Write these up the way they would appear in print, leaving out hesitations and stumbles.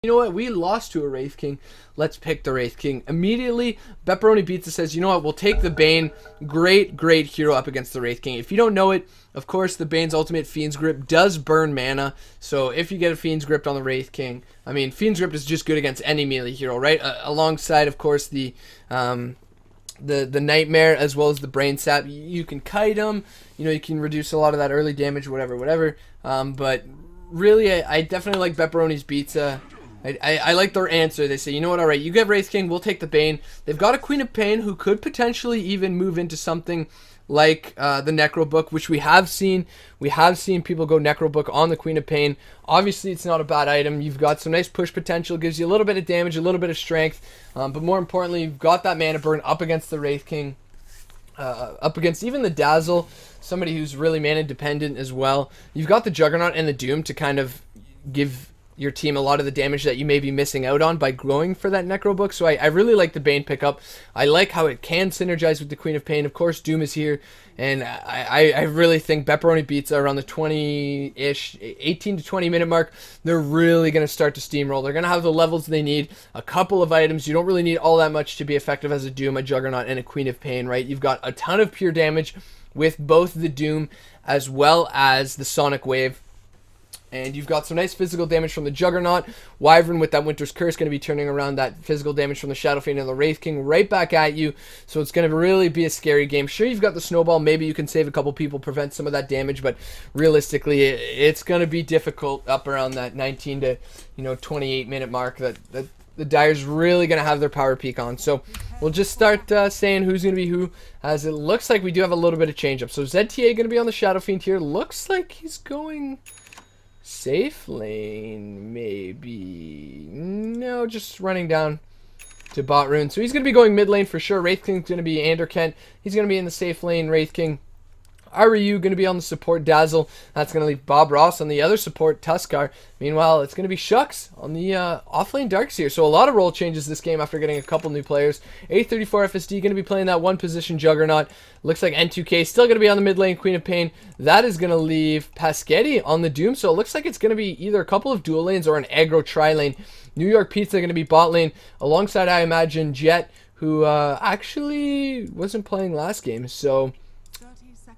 You know what? We lost to a Wraith King. Let's pick the Wraith King. Immediately, Bepperoni Bizza says, you know what? We'll take the Bane. Great, great hero up against the Wraith King. If you don't know it, of course, the Bane's ultimate Fiend's Grip does burn mana. So if you get a Fiend's Grip on the Wraith King, I mean, Fiend's Grip is just good against any melee hero, right? Alongside, of course, the Nightmare as well as the Brain Sap. You can kite him. You know, you can reduce a lot of that early damage, whatever. But really, I definitely like Bepperoni's Bizza. I like their answer. They say, you know what, alright, you get Wraith King, we'll take the Bane. They've got a Queen of Pain who could potentially even move into something like the Necro Book, which we have seen. We have seen people go Necro Book on the Queen of Pain. Obviously, it's not a bad item. You've got some nice push potential, gives you a little bit of damage, a little bit of strength, but more importantly, you've got that mana burn up against the Wraith King, up against even the Dazzle, somebody who's really mana dependent as well. You've got the Juggernaut and the Doom to kind of give your team a lot of the damage that you may be missing out on by going for that Necro Book. So I really like the Bane pickup. I like how it can synergize with the Queen of Pain. Of course, Doom is here, and I really think Bepperoni Bizza around the 20-ish, 18 to 20 minute mark, they're really going to start to steamroll. They're going to have the levels they need, a couple of items. You don't really need all that much to be effective as a Doom, a Juggernaut, and a Queen of Pain, right? You've got a ton of pure damage with both the Doom as well as the Sonic Wave. And you've got some nice physical damage from the Juggernaut. Wyvern with that Winter's Curse going to be turning around that physical damage from the Shadow Fiend and the Wraith King right back at you. So it's going to really be a scary game. Sure, you've got the Snowball. Maybe you can save a couple people, prevent some of that damage. But realistically, it's going to be difficult up around that 19 to 28 minute mark that the Dire's really going to have their power peak on. So we'll just start saying who's going to be who, as it looks like we do have a little bit of change up. So ZTA going to be on the Shadow Fiend here. Looks like he's going safe lane, maybe. No, just running down to bot rune. So he's going to be going mid lane for sure. Wraith King's going to be Ander Kent. He's going to be in the safe lane. Wraith King. Ryu going to be on the support, Dazzle. That's going to leave Bob Ross on the other support, Tuskar. Meanwhile, it's going to be Shucks on the off-lane Darks here. So a lot of role changes this game after getting a couple new players. 834 FSD going to be playing that one position Juggernaut. Looks like N2K still going to be on the mid lane, Queen of Pain. That is going to leave Paschetti on the Doom. So it looks like it's going to be either a couple of dual lanes or an aggro tri-lane. New York Pizza going to be bot lane alongside, I imagine, Jet, who actually wasn't playing last game. So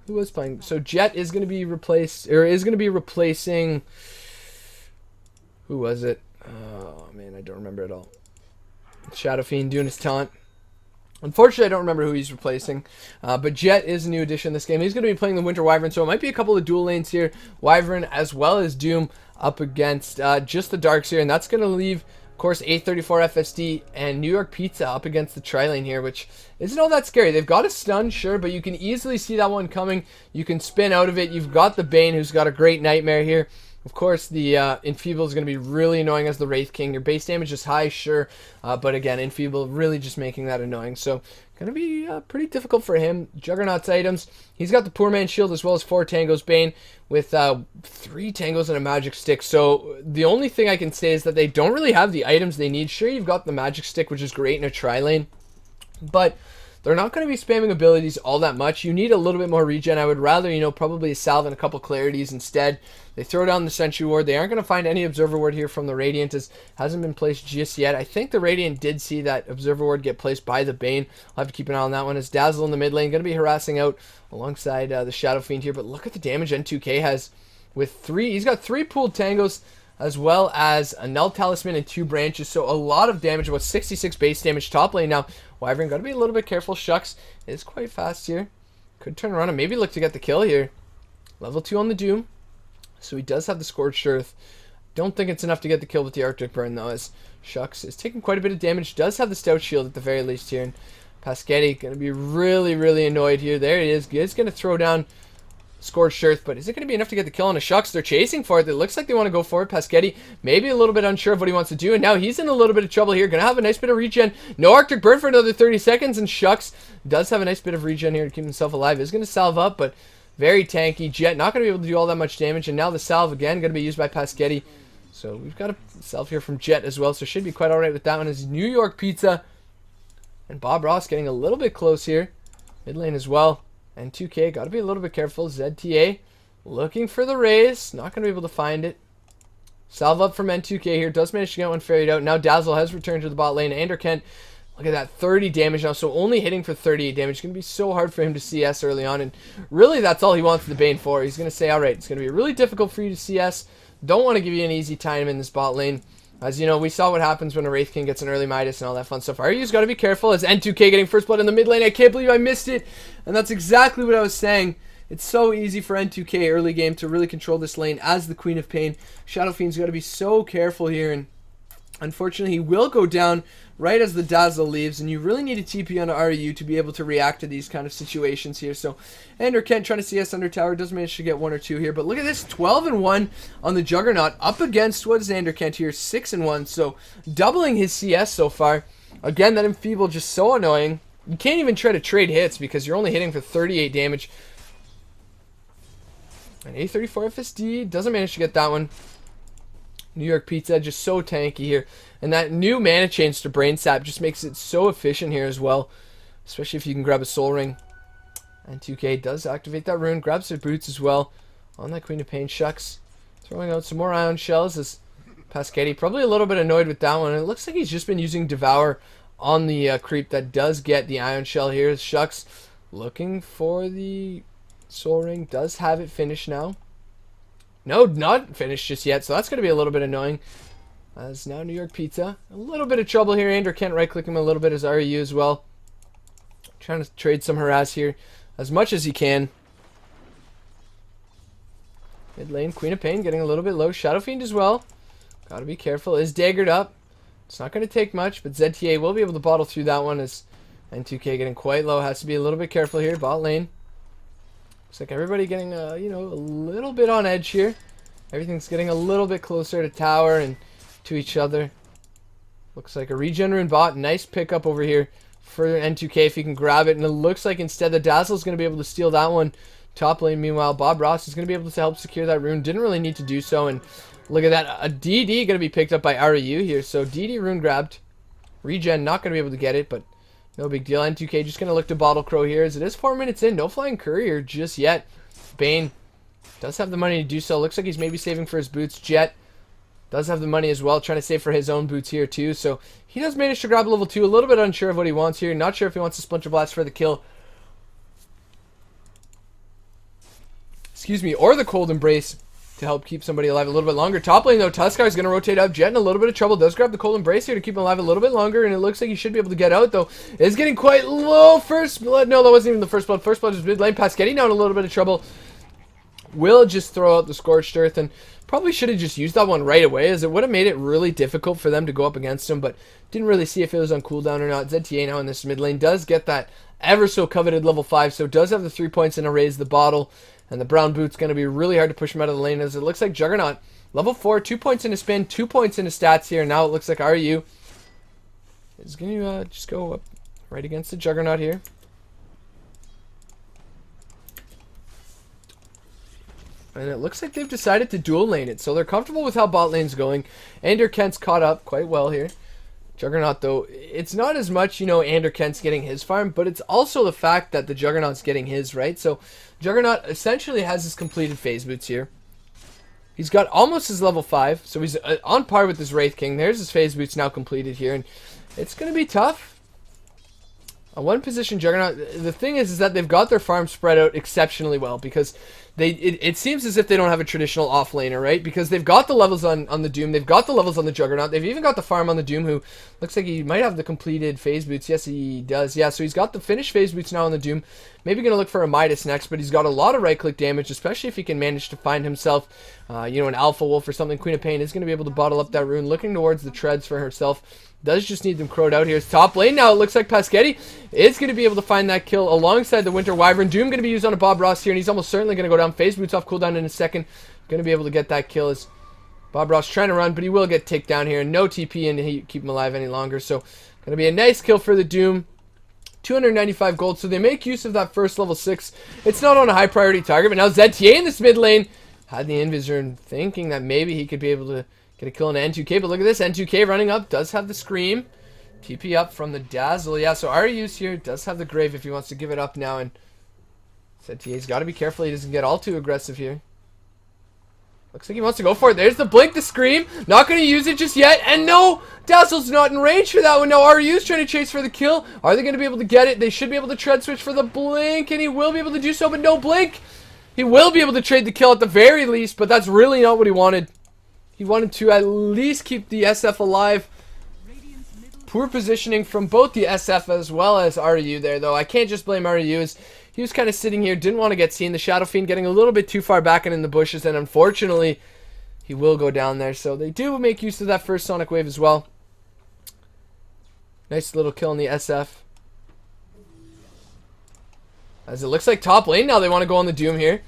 who was playing? So Jet is going to be replaced, or is going to be replacing, who was it? Oh man, I don't remember at all. Shadow Fiend doing his taunt. Unfortunately, I don't remember who he's replacing, but Jet is a new addition in this game. He's going to be playing the Winter Wyvern, so it might be a couple of dual lanes here. Wyvern as well as Doom up against just the Darks here, and that's going to leave, of course, 834 FSD and New York Pizza up against the tri-lane here, which isn't all that scary. They've got a stun, sure, but you can easily see that one coming. You can spin out of it. You've got the Bane, who's got a great Nightmare here. Of course, the Enfeeble is going to be really annoying as the Wraith King. Your base damage is high, sure, but again, Enfeeble really just making that annoying. So, going to be pretty difficult for him. Juggernaut's items. He's got the Poor Man's Shield as well as 4 Tangos Bane with 3 Tangos and a Magic Stick. So, the only thing I can say is that they don't really have the items they need. Sure, you've got the Magic Stick, which is great in a tri-lane, but they're not going to be spamming abilities all that much. You need a little bit more regen. I would rather, probably a Salve and a couple Clarities instead. They throw down the Sentry Ward. They aren't going to find any Observer Ward here from the Radiant, as hasn't been placed just yet. I think the Radiant did see that Observer Ward get placed by the Bane. I'll have to keep an eye on that one. As Dazzle in the mid lane, going to be harassing out alongside the Shadow Fiend here. But look at the damage N2K has with 3. He's got 3 pooled Tangos, as well as a Null Talisman and 2 branches. So a lot of damage, about 66 base damage top lane. Now, Wyvern got to be a little bit careful. Shucks is quite fast here. Could turn around and maybe look to get the kill here. Level 2 on the Doom. So he does have the Scorched Earth. Don't think it's enough to get the kill with the Arctic Burn, though, as Shucks is taking quite a bit of damage. Does have the Stout Shield at the very least here. And Paschetti going to be really, really annoyed here. There he is. He's going to throw down Scorched Earth, but is it going to be enough to get the kill on a Shucks? They're chasing for it. It looks like they want to go for it. Paschetti maybe a little bit unsure of what he wants to do, and now he's in a little bit of trouble here. Going to have a nice bit of regen. No Arctic Burn for another 30 seconds, and Shucks does have a nice bit of regen here to keep himself alive. Is going to salve up, but very tanky. Jet not going to be able to do all that much damage, and now the salve again going to be used by Paschetti. So we've got a salve here from Jet as well, so should be quite alright with that one. As New York Pizza and Bob Ross getting a little bit close here. Mid lane as well. And 2K, got to be a little bit careful. ZTA looking for the raise. Not going to be able to find it. Salve up from N2K here. Does manage to get one ferried out. Now Dazzle has returned to the bot lane. Anderkent, look at that, 30 damage now. So only hitting for 38 damage. It's going to be so hard for him to CS early on. And really, that's all he wants the Bane for. He's going to say, all right, it's going to be really difficult for you to CS. Don't want to give you an easy time in this bot lane. As you know, we saw what happens when a Wraith King gets an early Midas and all that fun stuff. Ryu's got to be careful as N2K getting first blood in the mid lane. I can't believe I missed it. And that's exactly what I was saying. It's so easy for N2K early game to really control this lane as the Queen of Pain. Shadow Fiend's got to be so careful here, and unfortunately he will go down right as the Dazzle leaves, and you really need a TP on RU to be able to react to these kind of situations here. So Anderkent trying to CS under tower, does manage to get 1 or 2 here, but look at this, 12-1 on the Juggernaut up against, what is Anderkent here, 6-1, so doubling his CS so far. Again, that Enfeeble just so annoying. You can't even try to trade hits because you're only hitting for 38 damage. An A34 FSD, doesn't manage to get that one. New York Pizza, just so tanky here. And that new mana change to Brain Sap just makes it so efficient here as well. Especially if you can grab a Soul Ring. And 2K does activate that rune, grabs their boots as well. On that Queen of Pain, Shucks. Throwing out some more Ion Shells as Pasquetti probably a little bit annoyed with that one. And it looks like he's just been using Devour on the creep that does get the Ion Shell here. Shucks looking for the Soul Ring, does have it finished now. No, not finished just yet, so that's going to be a little bit annoying. As now New York Pizza, a little bit of trouble here. Anderkent right-click him a little bit as RU as well. Trying to trade some harass here as much as he can. Mid lane, Queen of Pain getting a little bit low. Shadow Fiend as well. Got to be careful. Is daggered up. It's not going to take much, but ZTA will be able to bottle through that one as N2K getting quite low. Has to be a little bit careful here. Bot lane. Looks like everybody getting, you know, a little bit on edge here. Everything's getting a little bit closer to tower and to each other. Looks like a regen rune bot. Nice pickup over here for N2K if he can grab it. And it looks like instead the Dazzle's going to be able to steal that one. Top lane, meanwhile, Bob Ross is going to be able to help secure that rune. Didn't really need to do so. And look at that. A DD going to be picked up by RU here. So DD rune grabbed. Regen not going to be able to get it, but no big deal. N2K just going to look to Bottle Crow here as it is 4 minutes in. No Flying Courier just yet. Bane does have the money to do so. Looks like he's maybe saving for his boots. Jet does have the money as well. Trying to save for his own boots here too. So he does manage to grab level 2. A little bit unsure of what he wants here. Not sure if he wants a Splinter Blast for the kill. Excuse me. Or the Cold Embrace to help keep somebody alive a little bit longer. Top lane though, Tuskar is going to rotate up. Jet in a little bit of trouble. Does grab the Cold Embrace here to keep him alive a little bit longer, and it looks like he should be able to get out though. It's getting quite low. First blood. No, that wasn't even the first blood. First blood is mid lane. Pasquetti now in a little bit of trouble. Will just throw out the Scorched Earth, and probably should have just used that one right away, as it would have made it really difficult for them to go up against him, but didn't really see if it was on cooldown or not. ZTA now in this mid lane does get that ever so coveted level 5, so does have the 3 points and a raise the bottle. And the brown boot's going to be really hard to push him out of the lane, as it looks like Juggernaut, level 4, 2 points in his spin, 2 points in his stats here. Now it looks like RU is going to just go up right against the Juggernaut here. And it looks like they've decided to dual lane it, so they're comfortable with how bot lane's going. Anderkent's caught up quite well here. Juggernaut, though, it's not as much, you know, Anderkent's getting his farm, but it's also the fact that the Juggernaut's getting his, right? So Juggernaut essentially has his completed phase boots here. He's got almost his level 5, so he's on par with his Wraith King. There's his phase boots now completed here, and it's going to be tough. A one position Juggernaut, the thing is that they've got their farm spread out exceptionally well, because it seems as if they don't have a traditional off laner, right? Because they've got the levels on the Doom, they've got the levels on the Juggernaut, they've even got the farm on the Doom, who looks like he might have the completed phase boots. Yes, he does. Yeah, so he's got the finished phase boots now on the Doom. Maybe going to look for a Midas next, but he's got a lot of right-click damage, especially if he can manage to find himself, you know, an Alpha Wolf or something. Queen of Pain is going to be able to bottle up that rune, looking towards the treads for herself. Does just need them crowed out here. It's top lane now. It looks like Pasquetti is going to be able to find that kill alongside the Winter Wyvern. Doom going to be used on a Bob Ross here, and he's almost certainly going to go down. Phase boots off cooldown in a second. Going to be able to get that kill as Bob Ross trying to run, but he will get ticked down here. No TP in to keep him alive any longer. So going to be a nice kill for the Doom. 295 gold. So they make use of that first level 6. It's not on a high priority target, but now ZTA in this mid lane had the Invisor, thinking that maybe he could be able to get a kill on N2K, but look at this. N2K running up, does have the Scream. TP up from the Dazzle. Yeah, so RU's here, does have the Grave if he wants to give it up now, and ZTA's got to be careful he doesn't get all too aggressive here. Looks like he wants to go for it. There's the blink, the scream. Not going to use it just yet. And no, Dazzle's not in range for that one. Now RU's trying to chase for the kill. Are they going to be able to get it? They should be able to tread switch for the blink, and he will be able to do so, but no blink. He will be able to trade the kill at the very least, but that's really not what he wanted. He wanted to at least keep the SF alive. Poor positioning from both the SF as well as RU there, though. I can't just blame RU, as he was kind of sitting here, didn't want to get seen. The Shadow Fiend getting a little bit too far back and in the bushes, and unfortunately, he will go down there. So they do make use of that first Sonic Wave as well. Nice little kill on the SF. As it looks like top lane now, they want to go on the Doom here.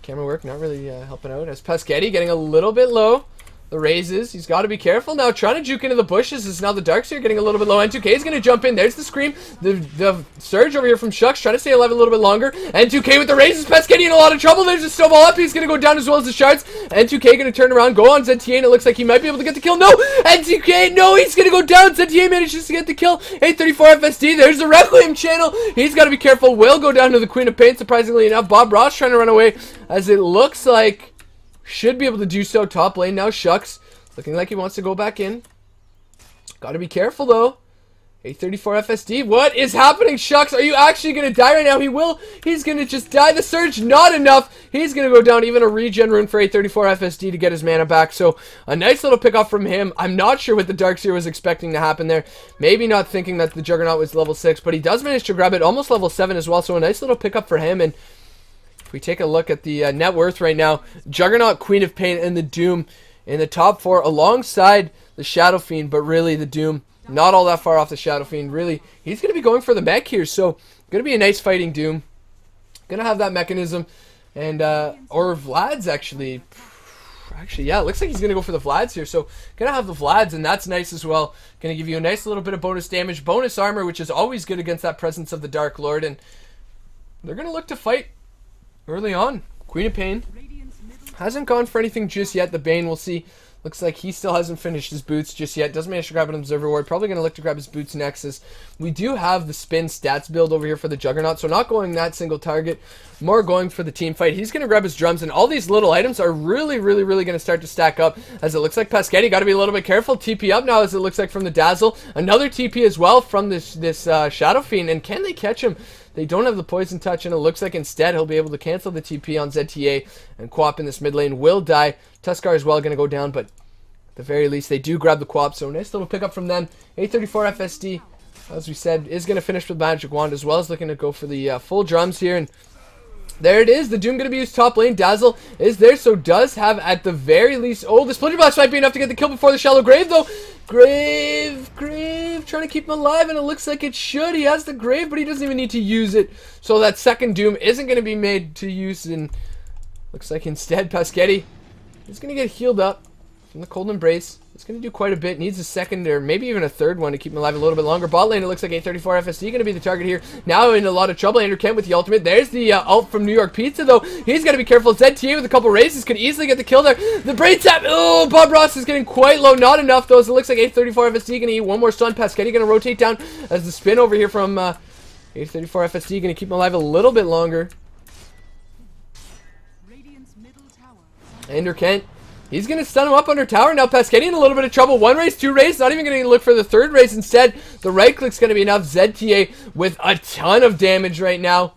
Camera work not really helping out, as Pescetti getting a little bit low. The raises, he's got to be careful now, trying to juke into the bushes. Is now the Darkseer getting a little bit low. N2K is going to jump in. There's the scream. The surge over here from Shucks, trying to stay alive a little bit longer. N2K with the raises. Pescetti in a lot of trouble. There's a snowball up. He's going to go down as well as the shards. N2K going to turn around, go on ZTA, and it looks like he might be able to get the kill. No! N2K, no! He's going to go down. ZTA manages to get the kill. 834 FSD. There's the Requiem channel. He's got to be careful. Will go down to the Queen of Pain, surprisingly enough. Bob Ross trying to run away, as it looks like should be able to do so. Top lane now, Shucks. Looking like he wants to go back in. Gotta be careful, though. 834 FSD. What is happening, Shucks? Are you actually going to die right now? He will. He's going to just die. The surge, not enough. He's going to go down. Even a regen rune for 834 FSD to get his mana back. So, a nice little pickup from him. I'm not sure what the Darkseer was expecting to happen there. Maybe not thinking that the Juggernaut was level 6. But he does manage to grab it almost level 7 as well. So, a nice little pickup for him. And if we take a look at the net worth right now, Juggernaut, Queen of Pain, and the Doom in the top 4 alongside the Shadow Fiend, but really the Doom not all that far off the Shadow Fiend. Really, he's going to be going for the mech here, so going to be a nice fighting Doom. Going to have that mechanism, and or Vlad's actually, yeah, it looks like he's going to go for the Vlads here, so going to have the Vlads, and that's nice as well. Going to give you a nice little bit of bonus damage, bonus armor, which is always good against that presence of the Dark Lord, and they're going to look to fight early on. Queen of Pain hasn't gone for anything just yet. The Bane, we'll see. Looks like he still hasn't finished his boots just yet. Doesn't manage to grab an Observer Ward. Probably going to look to grab his boots next, as we do have the spin stats build over here for the Juggernaut. So not going that single target, more going for the team fight. He's going to grab his drums, and all these little items are really going to start to stack up, as it looks like Pescetti got to be a little bit careful. TP up now, as it looks like from the Dazzle. Another TP as well from this Shadow Fiend, and can they catch him? They don't have the Poison Touch, and it looks like instead he'll be able to cancel the TP on ZTA, and Quap in this mid lane will die. Tuskar as well going to go down, but at the very least they do grab the Quap, so nice little pickup from them. 834 FSD, as we said, is going to finish with Magic Wand, as well as looking to go for the full drums here, and there it is. The Doom going to be used top lane. Dazzle is there, so does have at the very least... Oh, the Splinter Blast might be enough to get the kill before the Shallow Grave, though. Grave, trying to keep him alive, and it looks like it should. He has the Grave, but he doesn't even need to use it. So that second Doom isn't going to be made to use, and looks like instead Pescetti is going to get healed up from the Cold Embrace. It's going to do quite a bit. Needs a second or maybe even a third one to keep him alive a little bit longer. Bot lane, it looks like 834 FSD going to be the target here. Now in a lot of trouble. Andrew Kent with the ultimate. There's the ult from New York Pizza, though. He's got to be careful. ZTA with a couple raises could easily get the kill there. The brain tap. Oh, Bob Ross is getting quite low. Not enough, though. So it looks like 834 FSD going to eat one more stun. Pescetti going to rotate down as the spin over here from 834 FSD going to keep him alive a little bit longer. Andrew Kent, he's going to stun him up under tower. Now Pescetti in a little bit of trouble. One raise, two raise. Not even going to look for the third raise. Instead, the right click's going to be enough. ZTA with a ton of damage right now.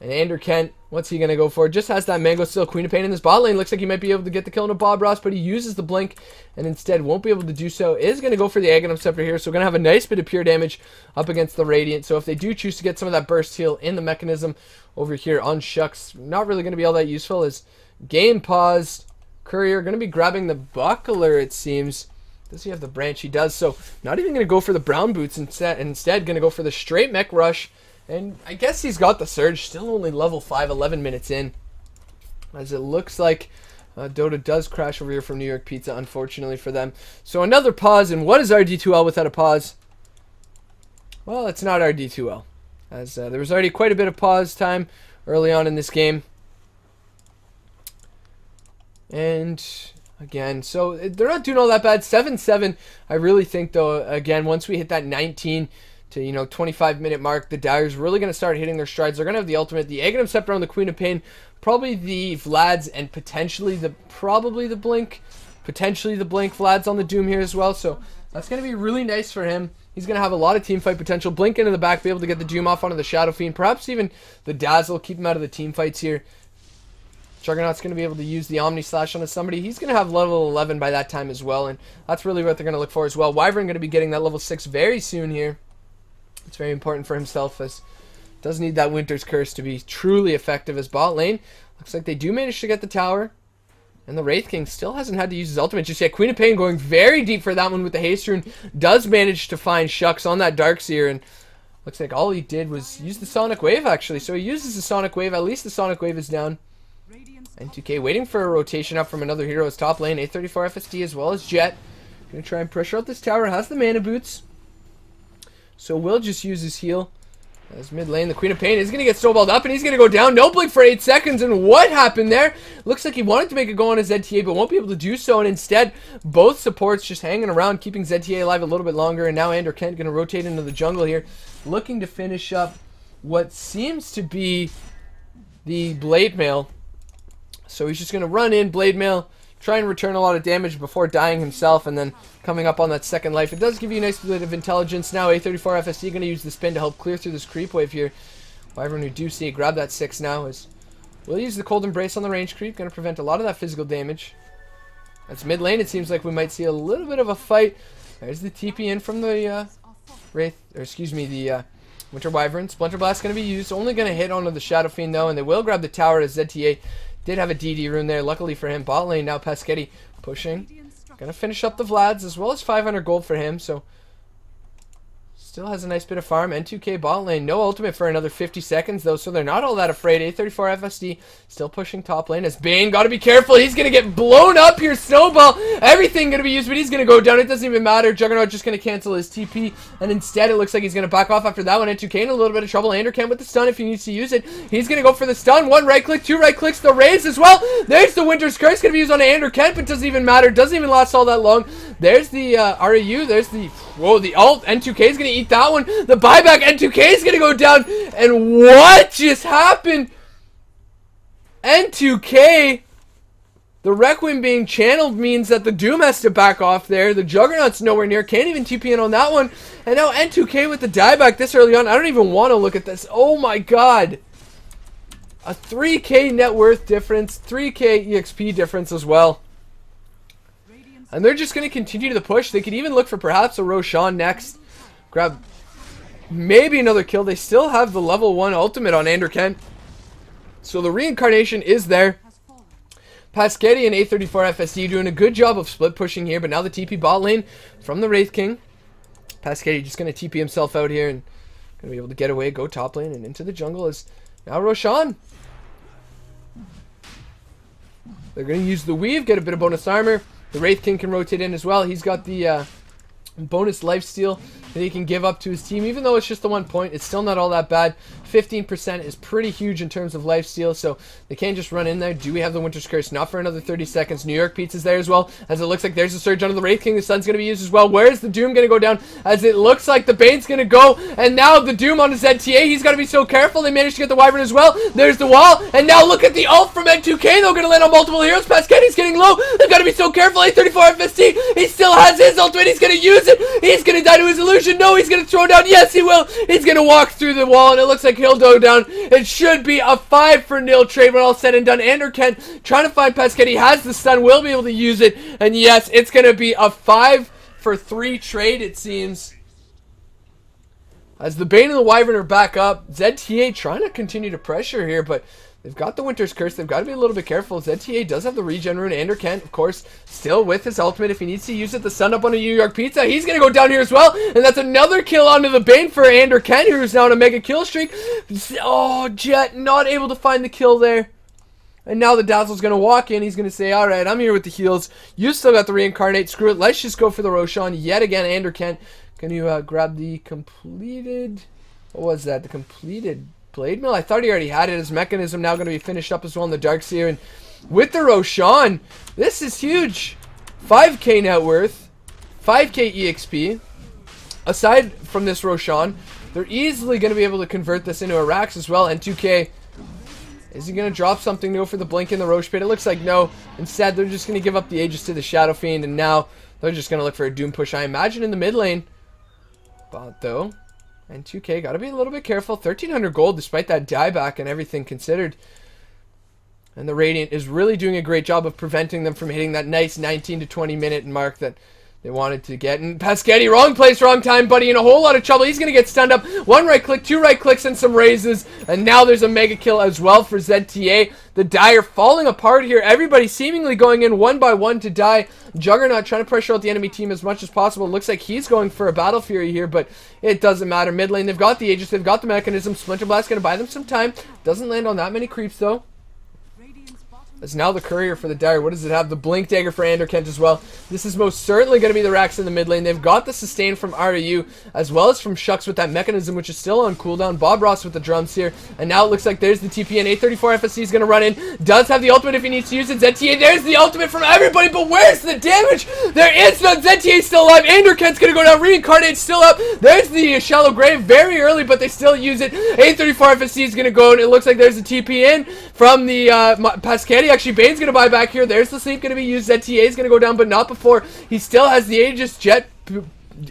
And Andrew Kent, what's he going to go for? Just has that Mango Steel Queen of Pain in his bot lane. Looks like he might be able to get the kill into Bob Ross, but he uses the blink and instead won't be able to do so. Is going to go for the Aghanim Scepter here. So we're going to have a nice bit of pure damage up against the Radiant. So if they do choose to get some of that burst heal in the mechanism over here on Shucks, not really going to be all that useful, as game paused. Courier going to be grabbing the Buckler, it seems. Does he have the branch? He does. So not even going to go for the brown boots. Instead going to go for the straight mech rush. And I guess he's got the surge. Still only level 5, 11 minutes in. As it looks like Dota does crash over here from New York Pizza, unfortunately for them. So another pause. And what is RD2L without a pause? Well, it's not RD2L. As there was already quite a bit of pause time early on in this game. And again, so they're not doing all that bad. 7-7, I really think, though, again, once we hit that 19 to, 25-minute mark, the Dyer's really going to start hitting their strides. They're going to have the ultimate, the Aghanim Scepter on the Queen of Pain, probably the Vlads, and potentially the Blink. Potentially the Blink. Vlad's on the Doom here as well, so that's going to be really nice for him. He's going to have a lot of team fight potential. Blink into the back, be able to get the Doom off onto the Shadow Fiend. Perhaps even the Dazzle, keep him out of the team fights here. Juggernaut's going to be able to use the Omni Slash onto somebody. He's going to have level 11 by that time as well, and that's really what they're going to look for as well. Wyvern going to be getting that level 6 very soon here. It's very important for himself, as does need that Winter's Curse to be truly effective. As bot lane, looks like they do manage to get the tower. And the Wraith King still hasn't had to use his ultimate just yet. Queen of Pain going very deep for that one with the Haste Rune. Does manage to find Shucks on that Darkseer, and looks like all he did was use the Sonic Wave, actually. So he uses the Sonic Wave. At least the Sonic Wave is down. N2K waiting for a rotation up from another hero as top lane. 834 FSD as well as Jet. Going to try and pressure out this tower. Has the mana boots. So will just use his heal. As mid lane, the Queen of Pain is going to get snowballed up, and he's going to go down. No blink for 8 seconds, and what happened there? Looks like he wanted to make a go on his ZTA, but won't be able to do so, and instead, both supports just hanging around, keeping ZTA alive a little bit longer, and now Ander Kent going to rotate into the jungle here, looking to finish up what seems to be the Blade Mail. So he's just going to run in, Blade Mail, try and return a lot of damage before dying himself, and then coming up on that second life. It does give you a nice bit of intelligence. Now A34 FSD going to use the spin to help clear through this creep wave here. Wyvern who do see it, grab that 6 now. We'll use the Cold Embrace on the range creep, going to prevent a lot of that physical damage. That's mid lane. It seems like we might see a little bit of a fight. There's the TP in from the the Winter Wyvern. Splinter Blast going to be used. Only going to hit onto the Shadow Fiend though, and they will grab the tower as ZTA did have a DD rune there. Luckily for him, bot lane now Pescetti pushing. Gonna finish up the Vlads as well as 500 gold for him, so still has a nice bit of farm. N2K bot lane, no ultimate for another 50 seconds though, so they're not all that afraid. A34 FSD still pushing top lane as Bane, gotta be careful, he's gonna get blown up here. Snowball, everything gonna be used, but he's gonna go down. It doesn't even matter. Juggernaut just gonna cancel his TP, and instead it looks like he's gonna back off after that one. N2K in a little bit of trouble. Ander Kent with the stun if he needs to use it. He's gonna go for the stun. 1 right click, 2 right clicks, the raise as well. There's the Winter's Curse gonna be used on Ander Kent, but doesn't even matter. Doesn't even last all that long. There's the RAU, there's the the ult. N2K is gonna eat that one. The buyback, N2K is gonna go down, and what just happened? N2K, the Requiem being channeled means that the Doom has to back off there. The Juggernaut's nowhere near, can't even TP in on that one, and now N2K with the dieback this early on. I don't even want to look at this. Oh my god, a 3k net worth difference, 3k EXP difference as well. And they're just going to continue to the push. They could even look for perhaps a Roshan next. Grab maybe another kill. They still have the level 1 ultimate on Ander Kent. So the reincarnation is there. Pescetti and A34 FSD doing a good job of split pushing here. But now the TP bot lane from the Wraith King. Pescetti just going to TP himself out here and going to be able to get away, go top lane and into the jungle is now Roshan. They're going to use the weave, get a bit of bonus armor. The Wraith King can rotate in as well. He's got the bonus lifesteal that he can give up to his team. Even though it's just the 1 point, it's still not all that bad. 15% is pretty huge in terms of lifesteal, so they can't just run in there. Do we have the Winter's Curse? Not for another 30 seconds. New York Pizza's there as well, as it looks like there's a surge onto the Wraith King. The Sun's going to be used as well. Where is the Doom going to go down? As it looks like the Bane's going to go, and now the Doom on his ZTA. He's got to be so careful. They managed to get the Wyvern as well. There's the wall, and now look at the ult from N2K. They're going to land on multiple heroes. Pescetti's getting low. They've got to be so careful. A34 FSD, he still has his ultimate. He's going to use it. He's going to die to his illusion. No, he's going to throw down. Yes, he will. He's going to walk through the wall, and it looks like he'll go down. It should be a 5-0 trade when all said and done. Ander Kent trying to find Pescetti, has the stun, will be able to use it, and yes, it's going to be a 5-for-3 trade, it seems. As the Bane and the Wyvern are back up, ZTA trying to continue to pressure here, but they've got the Winter's Curse. They've got to be a little bit careful. ZTA does have the regen rune. Ander Kent, of course, still with his ultimate. If he needs to use it, the sun up on a New York Pizza. He's going to go down here as well. And that's another kill onto the Bane for Ander Kent, who's now on a mega kill streak. Oh, Jet not able to find the kill there. And now the Dazzle's going to walk in. He's going to say, all right, I'm here with the heals. You still got the reincarnate. Screw it. Let's just go for the Roshan. Yet again, Ander Kent. Can you grab the completed... What was that? The completed... Blade Mill? I thought he already had it. His mechanism now going to be finished up as well in the Darkseer. And with the Roshan, this is huge. 5k net worth, 5k EXP. aside from this Roshan, they're easily going to be able to convert this into a Rax as well. And 2K, is he going to drop something new for the Blink in the Roche Pit? It looks like no. Instead, they're just going to give up the Aegis to the Shadow Fiend, and now they're just going to look for a Doom push, I imagine, in the mid lane. But though, and 2K got to be a little bit careful. 1,300 gold despite that dieback and everything considered. And the Radiant is really doing a great job of preventing them from hitting that nice 19 to 20 minute mark that they wanted to get. And Pasquetti, wrong place, wrong time, buddy, in a whole lot of trouble. He's going to get stunned up. One right click, two right clicks, and some raises. And now there's a mega kill as well for ZTA. The Dire falling apart here. Everybody seemingly going in one by one to die. Juggernaut trying to pressure out the enemy team as much as possible. Looks like he's going for a Battle Fury here, but it doesn't matter. Mid lane, they've got the Aegis, they've got the mechanism. Splinter Blast going to buy them some time. Doesn't land on that many creeps, though. As now the courier for the Dire. What does it have? The Blink Dagger for Anderkent as well. This is most certainly going to be the Rax in the mid lane. They've got the sustain from RU as well as from Shucks with that mechanism, which is still on cooldown. Bob Ross with the drums here. And now it looks like there's the TP, and 834 FSC is going to run in. Does have the ultimate if he needs to use it. ZTA, there's the ultimate from everybody, but where's the damage? There is none. ZTA still alive. Anderkent's going to go down. Reincarnate's still up. There's the Shallow Grave very early, but they still use it. 834 FSC is going to go, and it looks like there's the TP in from the Pasquetti. Actually, Bane's going to buy back here. There's the sleep going to be used. ZTA is going to go down, but not before. He still has the Aegis. Jet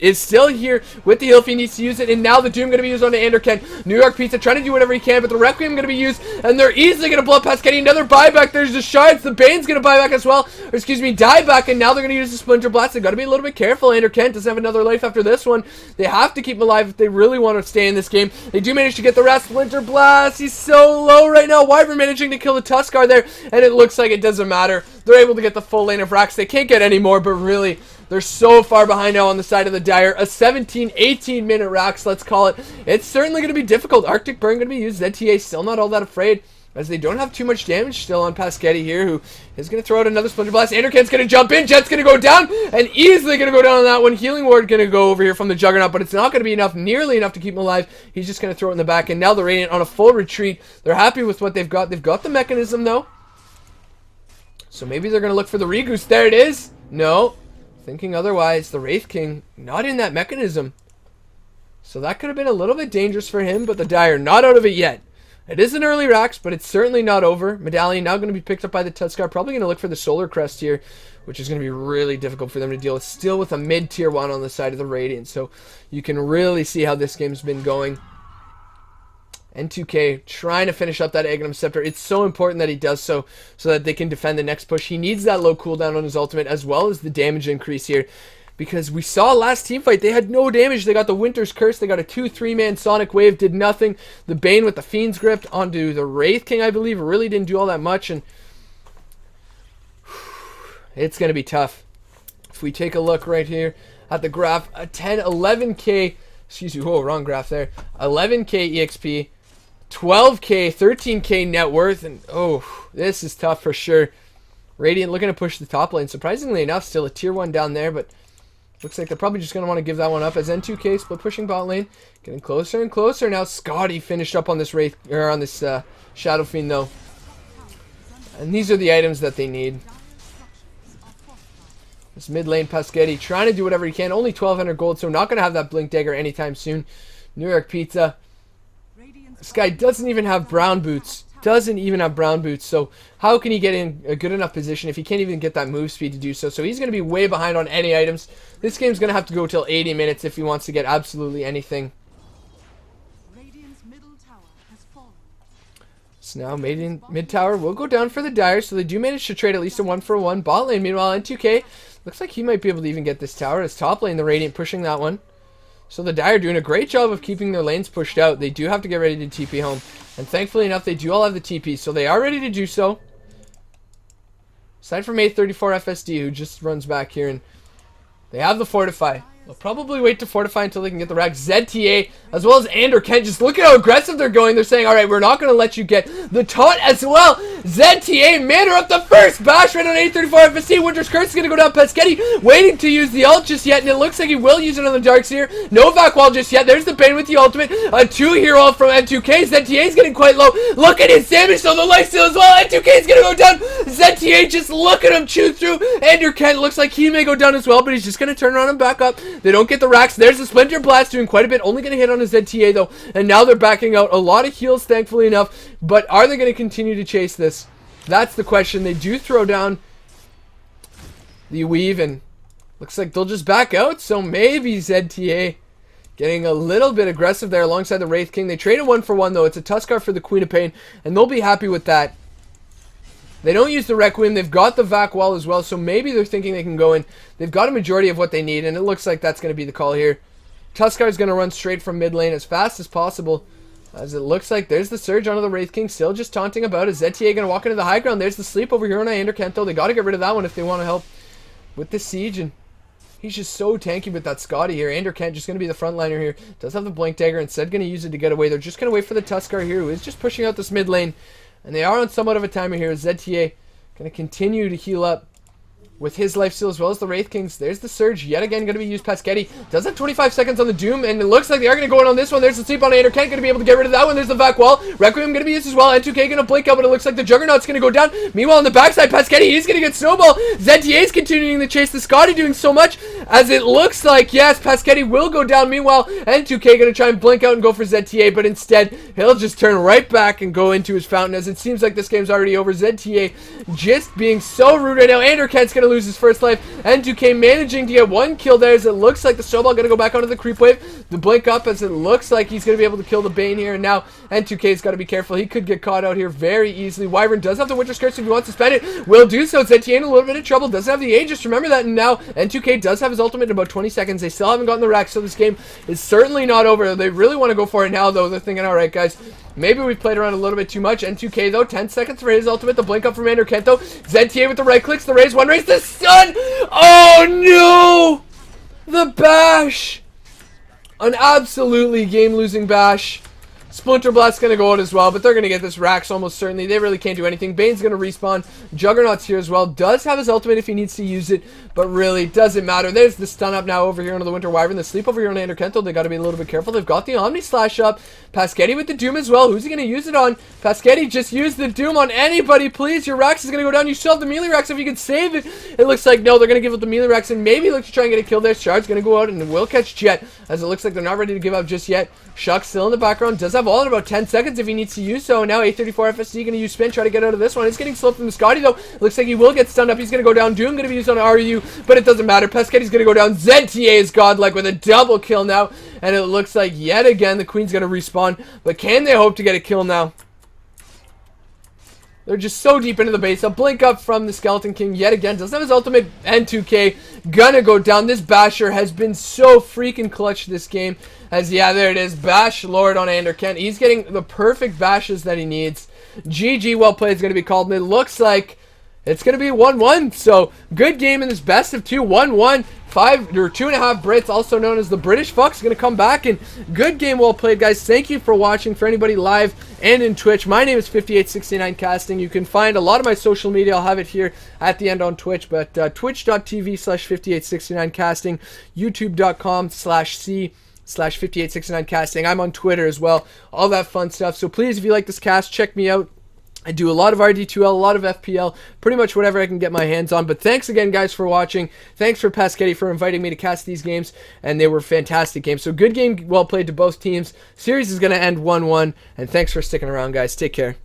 is still here with the heal if he needs to use it, and now the Doom going to be used on the Anderkent. New York Pizza trying to do whatever he can, but the Requiem going to be used, and they're easily going to blow up Pasquetti. Another buyback. There's the shards. The Bane's going to buy back as well, or excuse me, die back, and now they're going to use the Splinter Blast. They've got to be a little bit careful. Anderkent doesn't have another life after this one. They have to keep him alive if they really want to stay in this game. They do manage to get the rest. Splinter Blast. He's so low right now. Wyvern managing to kill the Tuskar there, and it looks like it doesn't matter. They're able to get the full lane of Rax. They can't get any more, but really, they're so far behind now on the side of the Dire. A 17, 18 minute Rax, let's call it. It's certainly going to be difficult. Arctic Burn going to be used. ZTA still not all that afraid, as they don't have too much damage still on Pasquetti here, who is going to throw out another Splinter Blast. Anderkent's going to jump in. Jet's going to go down, and easily going to go down on that one. Healing Ward going to go over here from the Juggernaut, but it's not going to be enough, nearly enough to keep him alive. He's just going to throw it in the back, and now the Radiant on a full retreat. They're happy with what they've got. They've got the mechanism, though. So maybe they're going to look for the Regoose. There it is. No. Thinking otherwise. The Wraith King not in that mechanism. So that could have been a little bit dangerous for him, but the Dire not out of it yet. It is an early Rax, but it's certainly not over. Medallion now going to be picked up by the Tuskar. Probably going to look for the Solar Crest here, which is going to be really difficult for them to deal with. Still with a mid tier 1 on the side of the Radiant. So you can really see how this game's been going. N2K trying to finish up that Aghanim Scepter. It's so important that he does so that they can defend the next push. He needs that low cooldown on his ultimate as well as the damage increase here, because we saw last team fight, they had no damage. They got the Winter's Curse. They got a 2-3 man Sonic Wave, did nothing. The Bane with the Fiend's Grip onto the Wraith King, I believe, really didn't do all that much, and it's going to be tough. If we take a look right here at the graph, a 11k, excuse me, whoa, wrong graph there, 11k EXP, 12k, 13k net worth, and oh, this is tough for sure. Radiant looking to push the top lane. Surprisingly enough, still a tier 1 down there, but looks like they're probably just going to want to give that one up, as N2K split pushing bot lane, getting closer and closer. Now Scotty finished up on this Wraith, or on this Shadow Fiend though, and these are the items that they need. This mid lane Pasquetti trying to do whatever he can. Only 1,200 gold, so not going to have that Blink Dagger anytime soon. New York Pizza. This guy doesn't even have brown boots. Doesn't even have brown boots. So how can he get in a good enough position if he can't even get that move speed to do so? So he's going to be way behind on any items. This game's going to have to go till 80 minutes if he wants to get absolutely anything. So now mid tower will go down for the Dire. So they do manage to trade at least a 1-for-1. Bot lane, meanwhile, N2K looks like he might be able to even get this tower. As top lane, the Radiant pushing that one. So the Dire doing a great job of keeping their lanes pushed out. They do have to get ready to TP home. And thankfully enough, they do all have the TP. So they are ready to do so. Aside from 834 FSD, who just runs back here. And they have the Fortify. They'll probably wait to Fortify until they can get the Rax. ZTA, as well as Anderkent. Just look at how aggressive they're going. They're saying, alright, we're not going to let you get the taunt as well. ZTA manner up the first bash right on 834 FSC. Winter's Curse is going to go down. Pescetti waiting to use the ult just yet, and it looks like he will use it on the Darks here. No vac wall just yet. There's the Bane with the ultimate. A 2-hero ult from N2K. ZTA is getting quite low. Look at his damage, though. The lifesteal as well. N2K is going to go down. ZTA, just look at him chew through. Andrew Kent looks like he may go down as well, but he's just going to turn around and back up. They don't get the racks. There's the Splinter Blast doing quite a bit. Only going to hit on his ZTA, though. And now they're backing out. A lot of heals, thankfully enough. But are they going to continue to chase this? That's the question. They do throw down the weave, and looks like they'll just back out. So maybe ZTA getting a little bit aggressive there alongside the Wraith King. They traded 1-for-1, though. It's a Tuskar for the Queen of Pain, and they'll be happy with that. They don't use the Requiem. They've got the Vac Wall as well, so maybe they're thinking they can go in. They've got a majority of what they need, and it looks like that's going to be the call here. Tuskar is going to run straight from mid lane as fast as possible, as it looks like there's the Surge onto the Wraith King, still just taunting about. Is ZTA going to walk into the high ground? There's the sleep over here on Ander Kento. They got to get rid of that one if they want to help with the siege, and he's just so tanky with that Scotty here. Ander Kent just going to be the frontliner here. Does have the Blink Dagger, instead going to use it to get away. They're just going to wait for the Tuskar here, who is just pushing out this mid lane, and they are on somewhat of a timer here. ZTA going to continue to heal up with his lifesteal as well as the Wraith Kings. There's the Surge, yet again going to be used. Pescetti does have 25 seconds on the Doom, and it looks like they are going to go in on this one. There's the sleep on Ander Kent, going to be able to get rid of that one. There's the Vac Wall. Requiem going to be used as well. N2K going to blink out, but it looks like the Juggernaut's going to go down. Meanwhile, on the backside, Pescetti, he's going to get Snowball. ZTA is continuing to chase the Scotty, doing so much, as it looks like, yes, Pescetti will go down. Meanwhile, N2K going to try and blink out and go for ZTA, but instead, he'll just turn right back and go into his fountain, as it seems like this game's already over. ZTA just being so rude right now. Ander Kent's going to lose his first life. N2K managing to get one kill there, as it looks like the Snowball going to go back onto the creep wave. The blink up, as it looks like he's going to be able to kill the Bane here, and now N2K's got to be careful. He could get caught out here very easily. Wyvern does have the Winter's Curse if he wants to spend it. Will do so. ZTA in a little bit of trouble. Doesn't have the Aegis. Remember that. And now N2K does have his ultimate in about 20 seconds. They still haven't gotten the rack, so this game is certainly not over. They really want to go for it now, though. They're thinking, all right, guys, maybe we've played around a little bit too much. N2K, though, 10 seconds for his ultimate. The blink up from Ander Kento. ZTA with the right clicks. The raise. One raise. The stun. Oh, no! The bash. An absolutely game-losing bash. Splinter Blast's going to go out as well, but they're going to get this racks almost certainly. They really can't do anything. Bane's going to respawn. Juggernaut's here as well. Does have his ultimate if he needs to use it, but really doesn't matter. There's the stun up now over here onto the Winter Wyvern. The sleep over here on Ander Kento. They got to be a little bit careful. They've got the Omni Slash up. Pescetti with the Doom as well. Who's he going to use it on? Pescetti, just use the Doom on anybody, please. Your racks is going to go down. You still have the melee racks if you can save it. It looks like, no, they're going to give up the melee racks and maybe look to try and get a kill there. Shard's going to go out and will catch Jet, as it looks like they're not ready to give up just yet. Shuck's still in the background. Does have all in about 10 seconds if he needs to use so. Now 834 FSC going to use Spin, try to get out of this one. It's getting slow from the Scotty, though. Looks like he will get stunned up. He's going to go down. Doom going to be used on RU, but it doesn't matter. Pescetti's going to go down. ZTA is godlike with a double kill now, and it looks like yet again the Queen's going to respawn, but can they hope to get a kill now? They're just so deep into the base. A blink up from the Skeleton King yet again. Doesn't have his ultimate. N2K gonna go down. This Basher has been so freaking clutch this game. As, yeah, there it is. Bash Lord on Ander Kent. He's getting the perfect bashes that he needs. GG, well played is going to be called. And it looks like it's going to be 1-1. So, good game in this best of 2. 1-1. 5 or 2.5 Brits, also known as the British Fox, going to come back, and good game, well played, guys. Thank you for watching. For anybody live and in Twitch, my name is 5869 Casting. You can find a lot of my social media. I'll have it here at the end on Twitch, but twitch.tv/5869 Casting, youtube.com/c/5869 Casting. I'm on Twitter as well, all that fun stuff. So please, if you like this cast, check me out. I do a lot of RD2L, a lot of FPL, pretty much whatever I can get my hands on. But thanks again, guys, for watching. Thanks for Pescetti for inviting me to cast these games, and they were fantastic games. So good game, well played to both teams. Series is going to end 1-1, and thanks for sticking around, guys. Take care.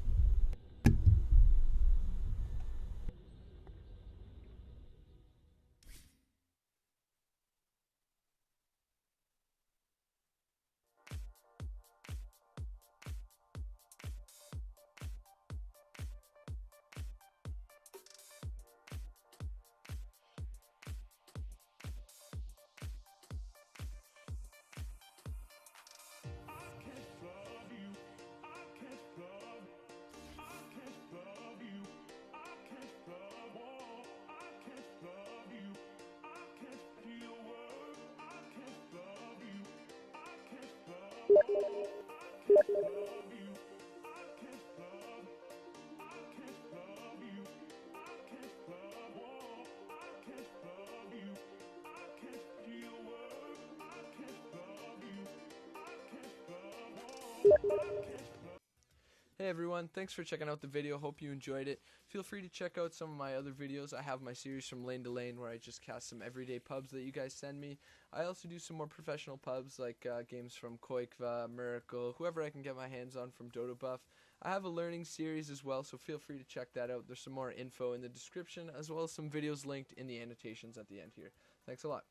Hey everyone, thanks for checking out the video. Hope you enjoyed it. Feel free to check out some of my other videos. I have my series From Lane to Lane where I just cast some everyday pubs that you guys send me. I also do some more professional pubs like games from Koikva, Miracle, whoever I can get my hands on from Dodo Buff. I have a learning series as well, so feel free to check that out. There's some more info in the description as well as some videos linked in the annotations at the end here. Thanks a lot.